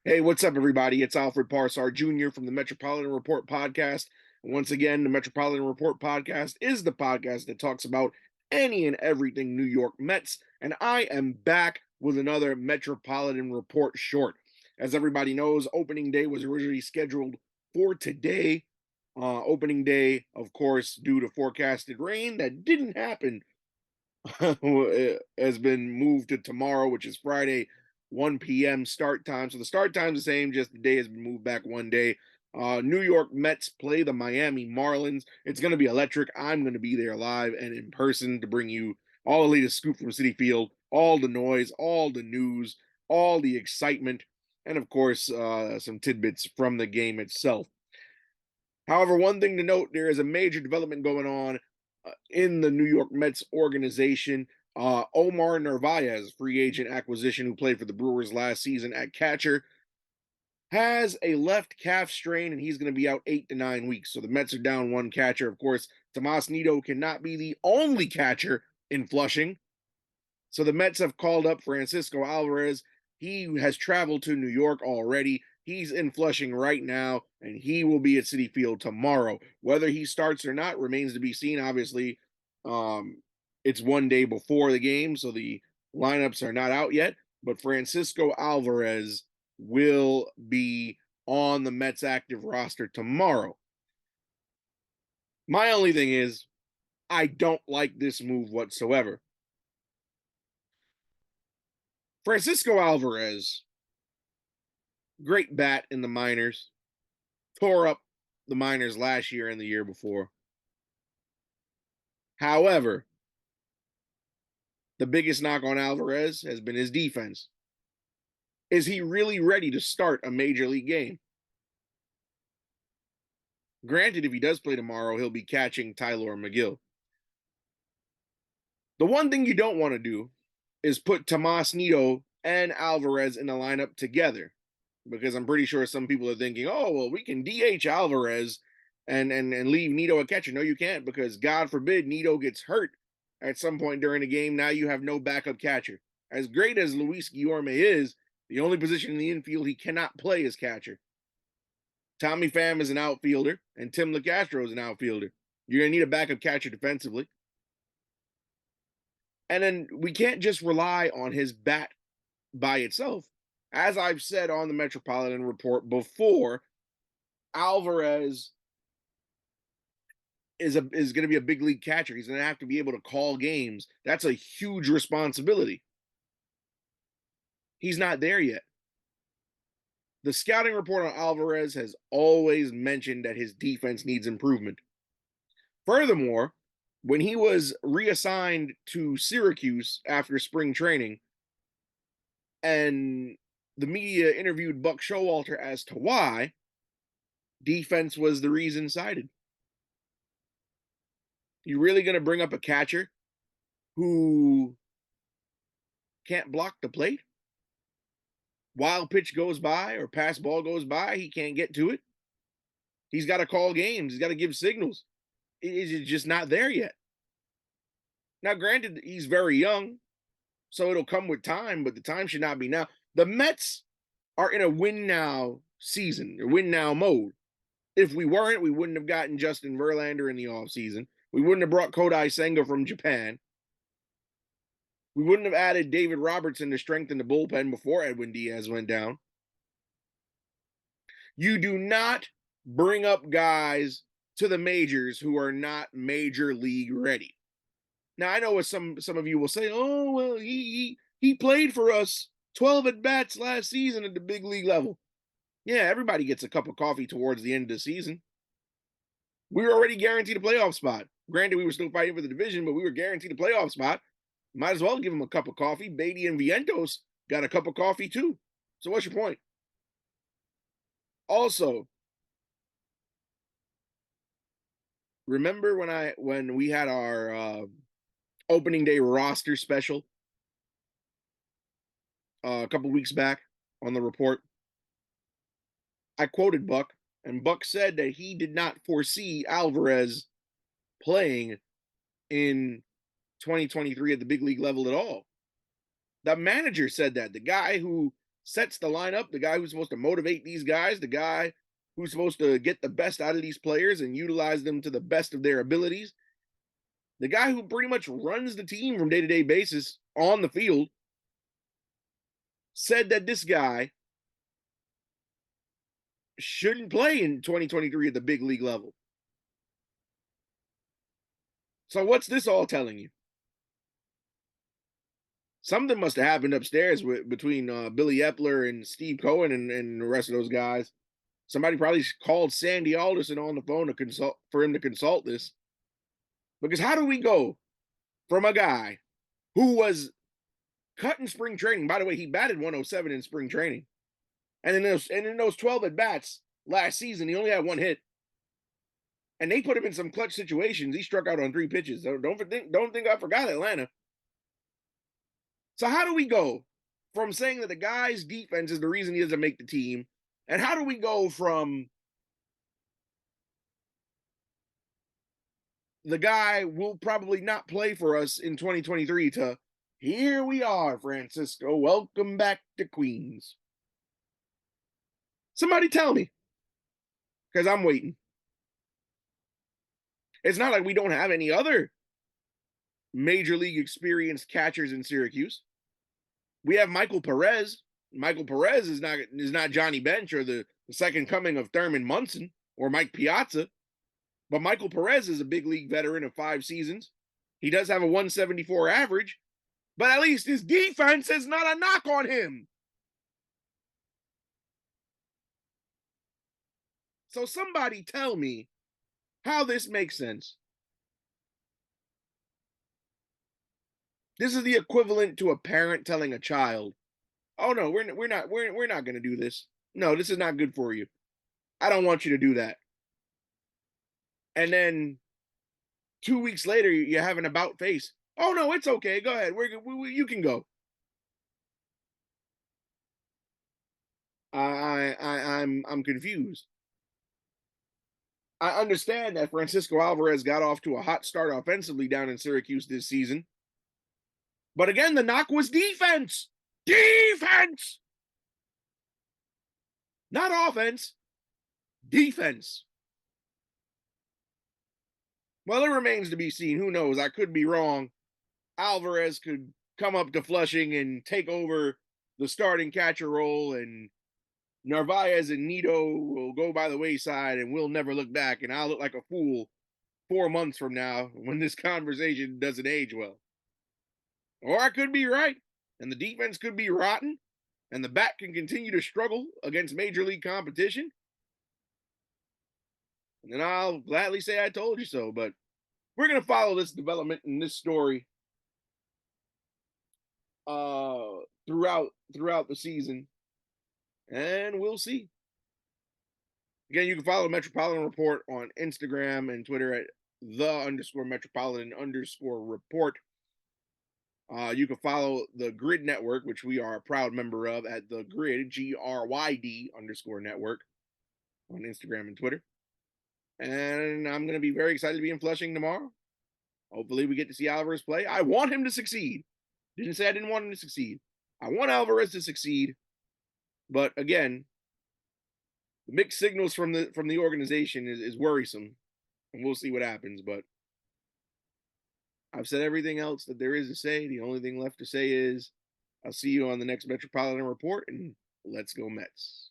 Hey, what's up, everybody? It's Alfred Jr. from the Metropolitan Report podcast. Once again, the Metropolitan Report podcast is the podcast that talks about any and everything New York Mets, and I am back with another Metropolitan Report short. As everybody knows, opening day was originally scheduled for today. Opening day, of course, due to forecasted rain that didn't happen, has been moved to tomorrow, which is Friday, 1 p.m. start time. So the start time's the same, just the day has been moved back one day. New York Mets play the Miami Marlins. It's going to be electric. I'm going to be there live and in person to bring you all the latest scoop from Citi Field, all the noise, all the news, all the excitement, and of course, some tidbits from the game itself. However, one thing to note, there is a major development going on in the New York Mets organization. Omar Narvaez, free agent acquisition, who played for the Brewers last season at catcher, has a left calf strain, and he's going to be out 8 to 9 weeks. So the Mets are down one catcher. Of course, Tomas Nido cannot be the only catcher in Flushing. So the Mets have called up Francisco Alvarez. He has traveled to New York already. He's in Flushing right now, and he will be at Citi Field tomorrow. Whether he starts or not remains to be seen. Obviously, it's one day before the game, so the lineups are not out yet. But Francisco Alvarez will be on the Mets active roster tomorrow. My only thing is, I don't like this move whatsoever. Francisco Alvarez, great bat in the minors, tore up the minors last year and the year before. However, the biggest knock on Alvarez has been his defense. Is he really ready to start a major league game? Granted, if he does play tomorrow, he'll be catching Tyler McGill. The one thing you don't want to do is put Tomas Nido and Alvarez in the lineup together, because I'm pretty sure some people are thinking, oh, well, we can DH Alvarez and leave Nido a catcher. No, you can't, because God forbid Nido gets hurt at some point during the game. Now you have no backup catcher. As great as Luis Guillorme is, the only position in the infield he cannot play is catcher. Tommy Pham is an outfielder, and Tim LeCastro is an outfielder. You're going to need a backup catcher defensively. And then we can't just rely on his bat by itself. As I've said on the Metropolitan Report before, Alvarez is going to be a big league catcher. He's going to have to be able to call games. That's a huge responsibility. He's not there yet. The scouting report on Alvarez has always mentioned that his defense needs improvement. Furthermore, when he was reassigned to Syracuse after spring training, and the media interviewed Buck Showalter as to why, defense was the reason cited. You really going to bring up a catcher who can't block the plate? Wild pitch goes by or pass ball goes by, he can't get to it. He's got to call games. He's got to give signals. It's just not there yet. Now, granted, he's very young, so it'll come with time, but the time should not be now. The Mets are in a win now season, or win now mode. If we weren't, we wouldn't have gotten Justin Verlander in the offseason. We wouldn't have brought Kodai Senga from Japan. We wouldn't have added David Robertson to strengthen the bullpen before Edwin Diaz went down. You do not bring up guys to the majors who are not major league ready. Now, I know what some of you will say, oh, well, he played for us 12 at bats last season at the big league level. Yeah, everybody gets a cup of coffee towards the end of the season. We were already guaranteed a playoff spot. Granted, we were still fighting for the division, but we were guaranteed a playoff spot. Might as well give them a cup of coffee. Beatty and Vientos got a cup of coffee too. So what's your point? Also, remember when we had our opening day roster special a couple weeks back on the report? I quoted Buck, and Buck said that he did not foresee Alvarez playing in 2023 at the big league level at all. The manager said that. The guy who sets the lineup, the guy who's supposed to motivate these guys, the guy who's supposed to get the best out of these players and utilize them to the best of their abilities, the guy who pretty much runs the team from day-to-day basis on the field, said that this guy shouldn't play in 2023 at the big league level. So what's this all telling you? Something must have happened upstairs between Billy Epler and Steve Cohen and the rest of those guys. Somebody probably called Sandy Alderson on the phone to consult for him to consult this. Because how do we go from a guy who was cut in spring training? By the way, he batted 107 in spring training, and in those 12 at bats last season, he only had one hit. And they put him in some clutch situations. He struck out on 3 pitches. So don't think I forgot Atlanta. So how do we go from saying that the guy's defense is the reason he doesn't make the team, and how do we go from the guy will probably not play for us in 2023 to here we are, Francisco, welcome back to Queens? Somebody tell me, because I'm waiting. It's not like we don't have any other major league experienced catchers in Syracuse. We have Michael Perez. Michael Perez is not Johnny Bench or the second coming of Thurman Munson or Mike Piazza, but Michael Perez is a big league veteran of 5 seasons. He does have a 174 average, but at least his defense is not a knock on him. So somebody tell me how this makes sense. This is the equivalent to a parent telling a child, "Oh no, we're not going to do this. No, this is not good for you. I don't want you to do that." And then 2 weeks later, you have an about face. "Oh no, it's okay. Go ahead. You can go." I'm confused. I understand that Francisco Alvarez got off to a hot start offensively down in Syracuse this season. But again, the knock was defense. Defense! Not offense. Defense. Well, it remains to be seen. Who knows? I could be wrong. Alvarez could come up to Flushing and take over the starting catcher role, and Narvaez and Nito will go by the wayside, and we'll never look back, and I'll look like a fool 4 months from now when this conversation doesn't age well. Or I could be right, and the defense could be rotten, and the bat can continue to struggle against major league competition. And then I'll gladly say I told you so. But we're going to follow this development in this story throughout the season, and we'll see. Again, you can follow Metropolitan Report on Instagram and Twitter at _Metropolitan_report. You can follow the Grid Network, which we are a proud member of, at the Grid, GRYD_network on Instagram and Twitter. And I'm going to be very excited to be in Flushing tomorrow. Hopefully we get to see Alvarez play. I want him to succeed. Didn't say I didn't want him to succeed. I want Alvarez to succeed. But again, the mixed signals from the organization is worrisome. And we'll see what happens. But I've said everything else that there is to say. The only thing left to say is I'll see you on the next Metropolitan Report, and let's go Mets.